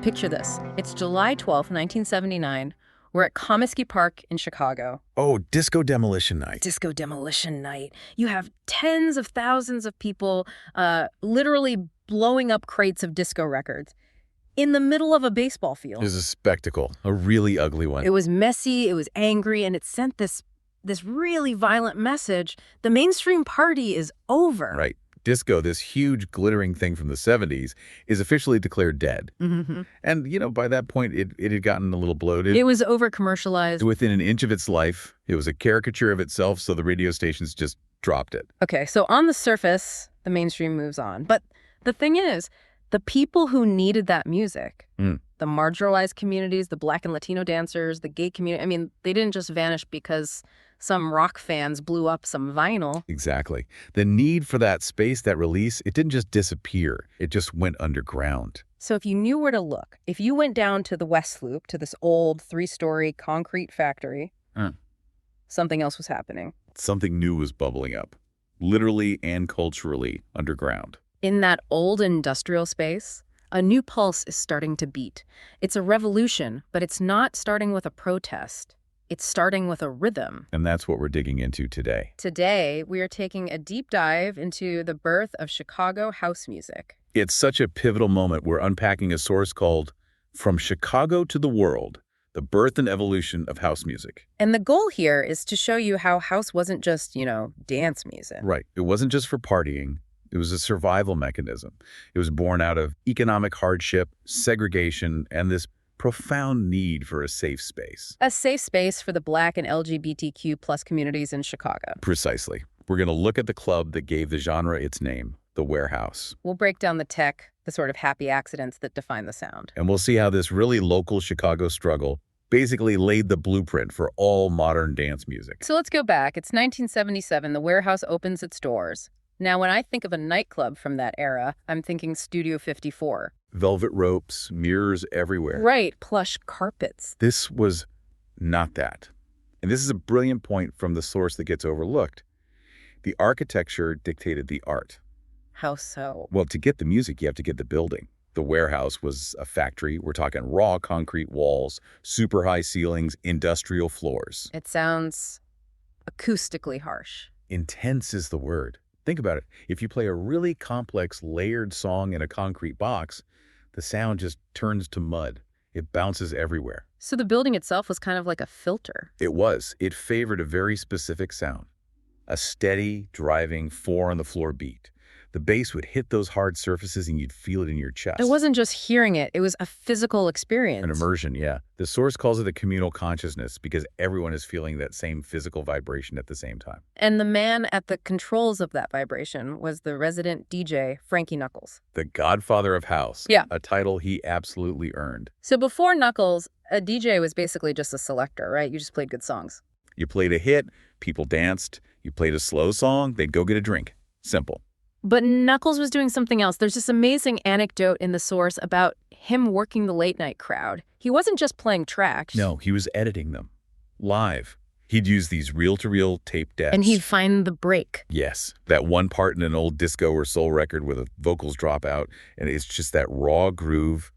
Picture this. It's July 12th, 1979. We're at Comiskey Park in Chicago. Oh, Disco Demolition Night. Disco Demolition Night. You have tens of thousands of people literally blowing up crates of disco records in the middle of a baseball field. It was a spectacle, a really ugly one. It was messy, it was angry, and it sent this really violent message. The mainstream party is over. Right. Disco, this huge glittering thing from the 70s, is officially declared dead. Mm-hmm. And, by that point, it had gotten a little bloated. It was over-commercialized. Within an inch of its life, it was a caricature of itself, so the radio stations just dropped it. Okay, so on the surface, the mainstream moves on. But the thing is, the people who needed that music, the marginalized communities, the Black and Latino dancers, the gay community, they didn't just vanish because some rock fans blew up some vinyl. Exactly. The need for that space, that release, it didn't just disappear. It just went underground. So if you knew where to look, if you went down to the West Loop, to this old 3-story concrete factory, something else was happening. Something new was bubbling up, literally and culturally underground. In that old industrial space, a new pulse is starting to beat. It's a revolution, but it's not starting with a protest. It's starting with a rhythm. And that's what we're digging into today. Today, we are taking a deep dive into the birth of Chicago house music. It's such a pivotal moment. We're unpacking a source called From Chicago to the World, the birth and evolution of house music. And the goal here is to show you how house wasn't just, dance music. Right. It wasn't just for partying. It was a survival mechanism. It was born out of economic hardship, segregation, and this profound need for a safe space. A safe space for the Black and LGBTQ plus communities in Chicago. Precisely. We're going to look at the club that gave the genre its name, the Warehouse. We'll break down the tech, the sort of happy accidents that define the sound. And we'll see how this really local Chicago struggle basically laid the blueprint for all modern dance music. So let's go back. It's 1977. The Warehouse opens its doors. Now, when I think of a nightclub from that era, I'm thinking Studio 54. Velvet ropes, mirrors everywhere. Right, plush carpets. This was not that. And this is a brilliant point from the source that gets overlooked. The architecture dictated the art. How so? Well, to get the music, you have to get the building. The Warehouse was a factory. We're talking raw concrete walls, super high ceilings, industrial floors. It sounds acoustically harsh. Intense is the word. Think about it. If you play a really complex, layered song in a concrete box, the sound just turns to mud. It bounces everywhere. So the building itself was kind of like a filter. It was. It favored a very specific sound. A steady, driving, 4-on-the-floor beat. The bass would hit those hard surfaces and you'd feel it in your chest. It wasn't just hearing it. It was a physical experience. An immersion, yeah. The source calls it a communal consciousness because everyone is feeling that same physical vibration at the same time. And the man at the controls of that vibration was the resident DJ, Frankie Knuckles. The godfather of house. Yeah. A title he absolutely earned. So before Knuckles, a DJ was basically just a selector, right? You just played good songs. You played a hit, people danced. You played a slow song, they'd go get a drink. Simple. But Knuckles was doing something else. There's this amazing anecdote in the source about him working the late-night crowd. He wasn't just playing tracks. No, he was editing them. Live. He'd use these reel-to-reel tape decks. And he'd find the break. Yes. That one part in an old disco or soul record where the vocals drop out, and it's just that raw groove,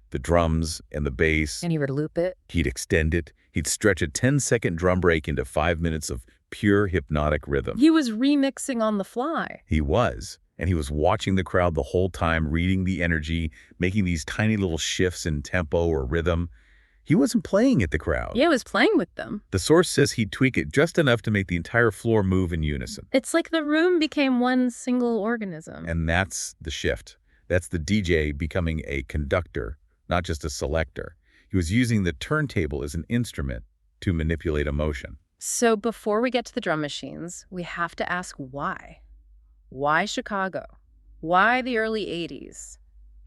the drums and the bass. And he would loop it. He'd extend it. He'd stretch a 10-second drum break into 5 minutes of pure hypnotic rhythm. He was remixing on the fly. He was. And he was watching the crowd the whole time, reading the energy, making these tiny little shifts in tempo or rhythm. He wasn't playing at the crowd. Yeah, he was playing with them. The source says he'd tweak it just enough to make the entire floor move in unison. It's like the room became one single organism. And that's the shift. That's the DJ becoming a conductor, not just a selector. He was using the turntable as an instrument to manipulate emotion. So before we get to the drum machines, we have to ask why. Why Chicago? Why the early 80s?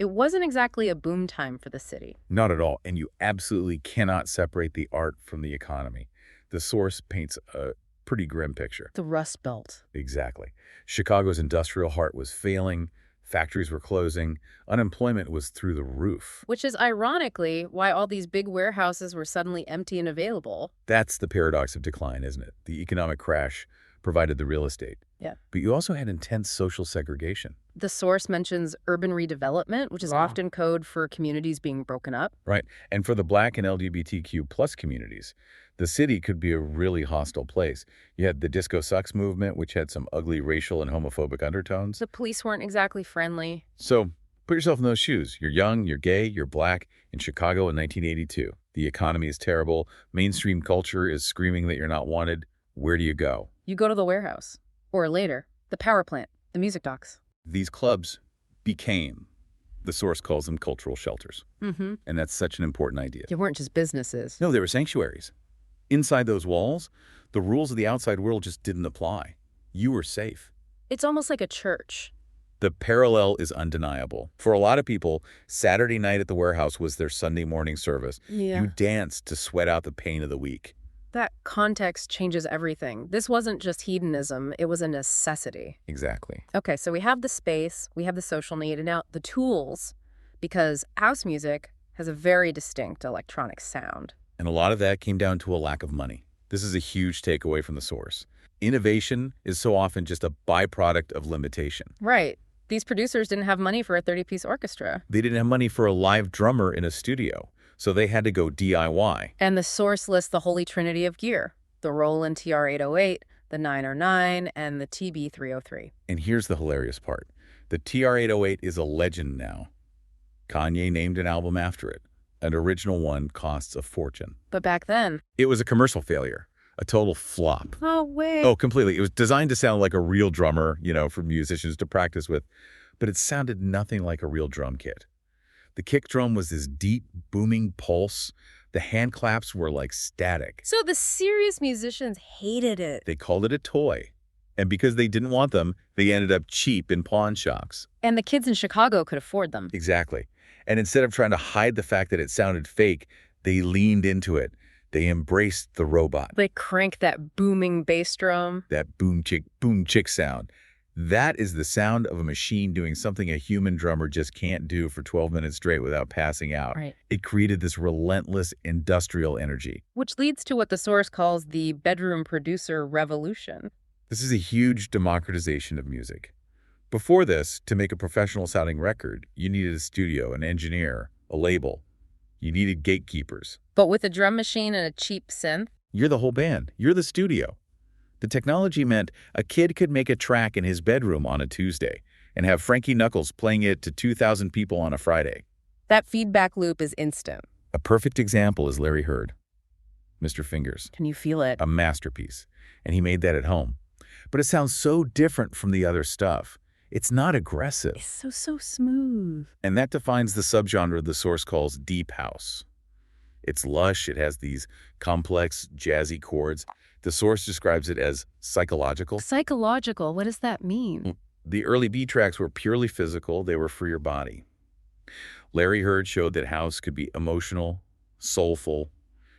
It wasn't exactly a boom time for the city. Not at all. And you absolutely cannot separate the art from the economy. The source paints a pretty grim picture. The Rust Belt. Exactly. Chicago's industrial heart was failing. Factories were closing. Unemployment was through the roof. Which is ironically why all these big warehouses were suddenly empty and available. That's the paradox of decline, isn't it? The economic crash provided the real estate. Yeah. But you also had intense social segregation. The source mentions urban redevelopment, which is often code for communities being broken up. Right. And for the Black and LGBTQ plus communities, the city could be a really hostile place. You had the Disco Sucks movement, which had some ugly racial and homophobic undertones. The police weren't exactly friendly. So put yourself in those shoes. You're young, you're gay, you're Black in Chicago in 1982. The economy is terrible. Mainstream culture is screaming that you're not wanted. Where do you go? You go to the warehouse. Or later, the power plant, the music docks. These clubs became, the source calls them cultural shelters. Mm-hmm. And that's such an important idea. They weren't just businesses. No, they were sanctuaries. Inside those walls, the rules of the outside world just didn't apply. You were safe. It's almost like a church. The parallel is undeniable. For a lot of people, Saturday night at the warehouse was their Sunday morning service. Yeah. You danced to sweat out the pain of the week. That context changes everything. This wasn't just hedonism, it was a necessity. Exactly. Okay, so we have the space, we have the social need, and now the tools, because house music has a very distinct electronic sound. And a lot of that came down to a lack of money. This is a huge takeaway from the source. Innovation is so often just a byproduct of limitation. Right. These producers didn't have money for a 30-piece orchestra. They didn't have money for a live drummer in a studio, so they had to go DIY. And the source lists the holy trinity of gear, the Roland TR-808, the 909, and the TB-303. And here's the hilarious part. The TR-808 is a legend now. Kanye named an album after it. An original one costs a fortune. But back then... It was a commercial failure, a total flop. Oh, wait. Oh, completely. It was designed to sound like a real drummer, for musicians to practice with, but it sounded nothing like a real drum kit. The kick drum was this deep, booming pulse. The hand claps were like static. So the serious musicians hated it. They called it a toy. And because they didn't want them, they ended up cheap in pawn shops. And the kids in Chicago could afford them. Exactly. And instead of trying to hide the fact that it sounded fake, they leaned into it. They embraced the robot. They cranked that booming bass drum. That boom chick sound. That is the sound of a machine doing something a human drummer just can't do for 12 minutes straight without passing out. Right. It created this relentless industrial energy. Which leads to what the source calls the bedroom producer revolution. This is a huge democratization of music. Before this, to make a professional-sounding record, you needed a studio, an engineer, a label. You needed gatekeepers. But with a drum machine and a cheap synth? You're the whole band. You're the studio. The technology meant a kid could make a track in his bedroom on a Tuesday and have Frankie Knuckles playing it to 2,000 people on a Friday. That feedback loop is instant. A perfect example is Larry Heard, Mr. Fingers. Can you feel it? A masterpiece. And he made that at home. But it sounds so different from the other stuff. It's not aggressive. It's so smooth. And that defines the subgenre the source calls deep house. It's lush. It has these complex, jazzy chords. The source describes it as psychological. Psychological? What does that mean? The early B tracks were purely physical. They were for your body. Larry Heard showed that house could be emotional, soulful.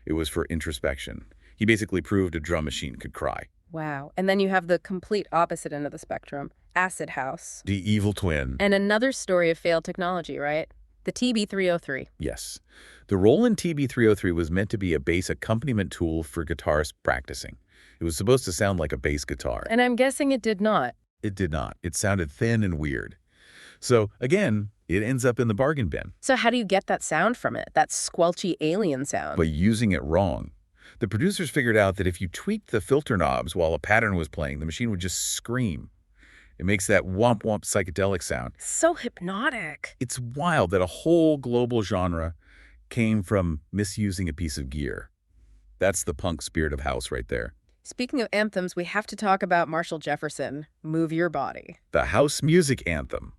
It was for introspection. He basically proved a drum machine could cry. Wow. And then you have the complete opposite end of the spectrum, acid house. The evil twin. And another story of failed technology, right? The TB-303. Yes. The Roland TB-303 was meant to be a bass accompaniment tool for guitarists practicing. It was supposed to sound like a bass guitar. And I'm guessing it did not. It did not. It sounded thin and weird. So, again, it ends up in the bargain bin. So how do you get that sound from it, that squelchy alien sound? By using it wrong. The producers figured out that if you tweaked the filter knobs while a pattern was playing, the machine would just scream. It makes that womp-womp psychedelic sound. So hypnotic. It's wild that a whole global genre came from misusing a piece of gear. That's the punk spirit of house right there. Speaking of anthems, we have to talk about Marshall Jefferson, Move Your Body. The house music anthem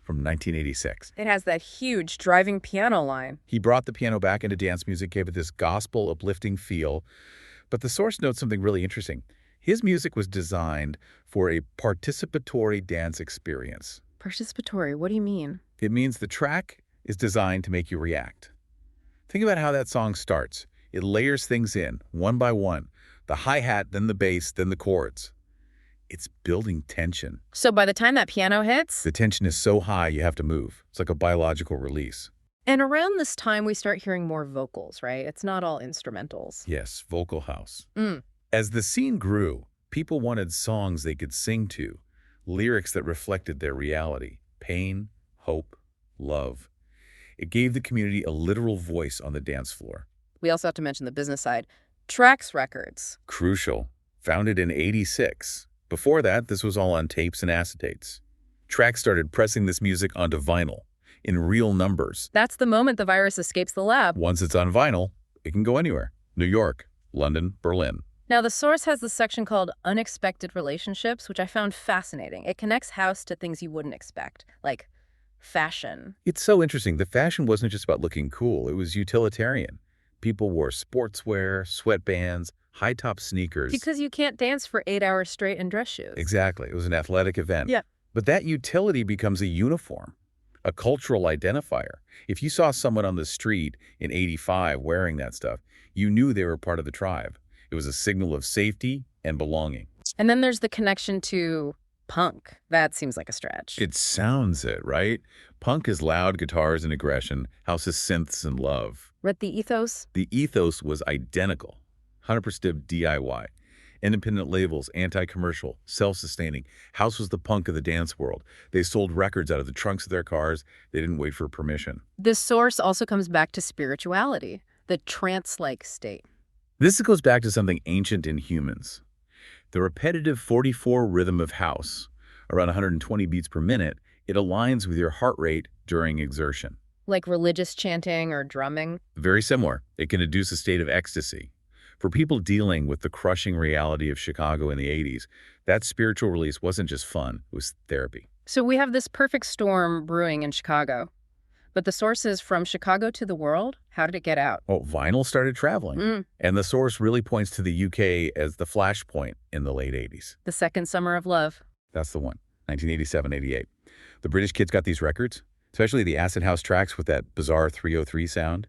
from 1986. It has that huge driving piano line. He brought the piano back into dance music, gave it this gospel uplifting feel. But the source notes something really interesting. His music was designed for a participatory dance experience. Participatory, what do you mean? It means the track is designed to make you react. Think about how that song starts. It layers things in, one by one. The hi-hat, then the bass, then the chords. It's building tension. So by the time that piano hits... The tension is so high you have to move. It's like a biological release. And around this time, we start hearing more vocals, right? It's not all instrumentals. Yes, vocal house. As the scene grew, People wanted songs they could sing to, lyrics that reflected their reality, pain, hope, love. It gave the community a literal voice on the dance floor. We also have to mention the business side. Trax Records. Crucial. Founded in '86. Before that, this was all on tapes and acetates. Trax started pressing this music onto vinyl, in real numbers. That's the moment the virus escapes the lab. Once it's on vinyl, it can go anywhere. New York, London, Berlin. Now, the source has this section called Unexpected Relationships, which I found fascinating. It connects house to things you wouldn't expect, like fashion. It's so interesting. The fashion wasn't just about looking cool. It was utilitarian. People wore sportswear, sweatbands, high-top sneakers. Because you can't dance for 8 hours straight in dress shoes. Exactly. It was an athletic event. Yeah. But that utility becomes a uniform, a cultural identifier. If you saw someone on the street in '85 wearing that stuff, you knew they were part of the tribe. It was a signal of safety and belonging. And then there's the connection to punk. That seems like a stretch. It sounds it, right? Punk is loud guitars and aggression. House is synths and love. Read the ethos? The ethos was identical. 100% DIY. Independent labels, anti-commercial, self-sustaining. House was the punk of the dance world. They sold records out of the trunks of their cars. They didn't wait for permission. This source also comes back to spirituality, the trance-like state. This goes back to something ancient in humans. The repetitive 44 rhythm of house, around 120 beats per minute, it aligns with your heart rate during exertion. Like religious chanting or drumming? Very similar. It can induce a state of ecstasy. For people dealing with the crushing reality of Chicago in the '80s, that spiritual release wasn't just fun, it was therapy. So we have this perfect storm brewing in Chicago. But the source is from Chicago to the world. How did it get out? Oh, vinyl started traveling. And the source really points to the UK as the flashpoint in the late '80s. The second summer of love. That's the one, 1987-88. The British kids got these records, especially the acid house tracks with that bizarre 303 sound.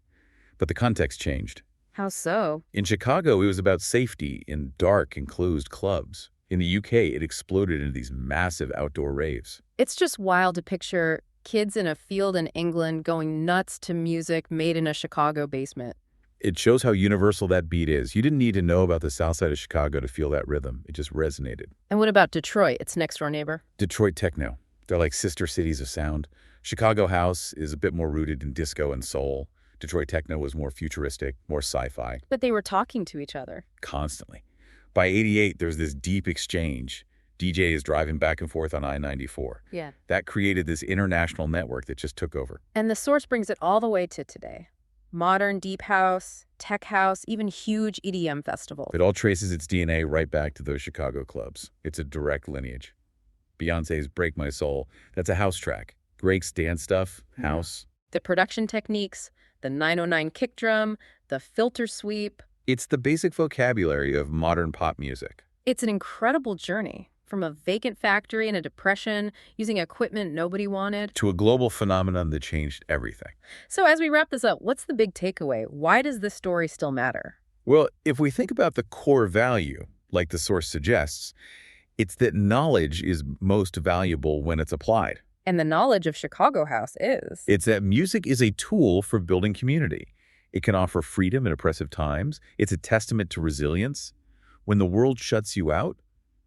But the context changed. How so? In Chicago, it was about safety in dark, enclosed clubs. In the UK, it exploded into these massive outdoor raves. It's just wild to picture kids in a field in England going nuts to music made in a Chicago basement. It shows how universal that beat is. You didn't need to know about the south side of Chicago to feel that rhythm. It just resonated. And what about Detroit, its next-door neighbor? Detroit techno. They're like sister cities of sound. Chicago house is a bit more rooted in disco and soul. Detroit techno was more futuristic, more sci-fi. But they were talking to each other. Constantly. By '88, there's this deep exchange. DJs driving back and forth on I-94. Yeah. That created this international network that just took over. And the source brings it all the way to today. Modern deep house, tech house, even huge EDM festivals. It all traces its DNA right back to those Chicago clubs. It's a direct lineage. Beyonce's Break My Soul, that's a house track. Drake's dance stuff, house. The production techniques, the 909 kick drum, the filter sweep. It's the basic vocabulary of modern pop music. It's an incredible journey. From a vacant factory in a depression, using equipment nobody wanted. To a global phenomenon that changed everything. So as we wrap this up, what's the big takeaway? Why does this story still matter? Well, if we think about the core value, like the source suggests, it's that knowledge is most valuable when it's applied. And the knowledge of Chicago house is? It's that music is a tool for building community. It can offer freedom in oppressive times. It's a testament to resilience. When the world shuts you out,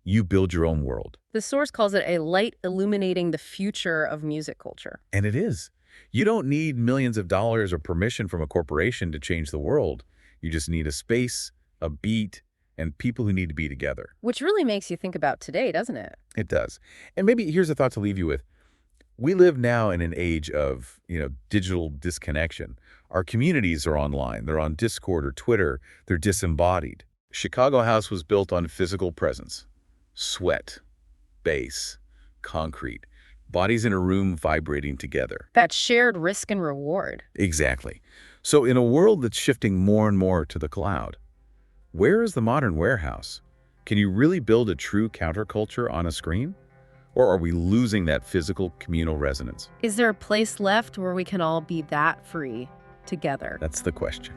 you build your own world. The source calls it a light illuminating the future of music culture. And it is. You don't need millions of dollars or permission from a corporation to change the world. You just need a space, a beat, and people who need to be together. Which really makes you think about today, doesn't it? It does. And maybe here's a thought to leave you with. We live now in an age of, digital disconnection. Our communities are online. They're on Discord or Twitter. They're disembodied. Chicago house was built on physical presence. Sweat, bass, concrete, bodies in a room vibrating together. That shared risk and reward. Exactly. So in a world that's shifting more and more to the cloud, where is the modern warehouse? Can you really build a true counterculture on a screen? Or are we losing that physical communal resonance? Is there a place left where we can all be that free together? That's the question.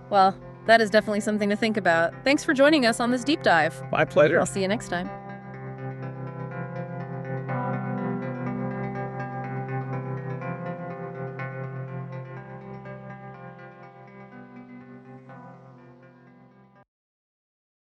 Well, that is definitely something to think about. Thanks for joining us on this deep dive. My pleasure. I'll see you next time.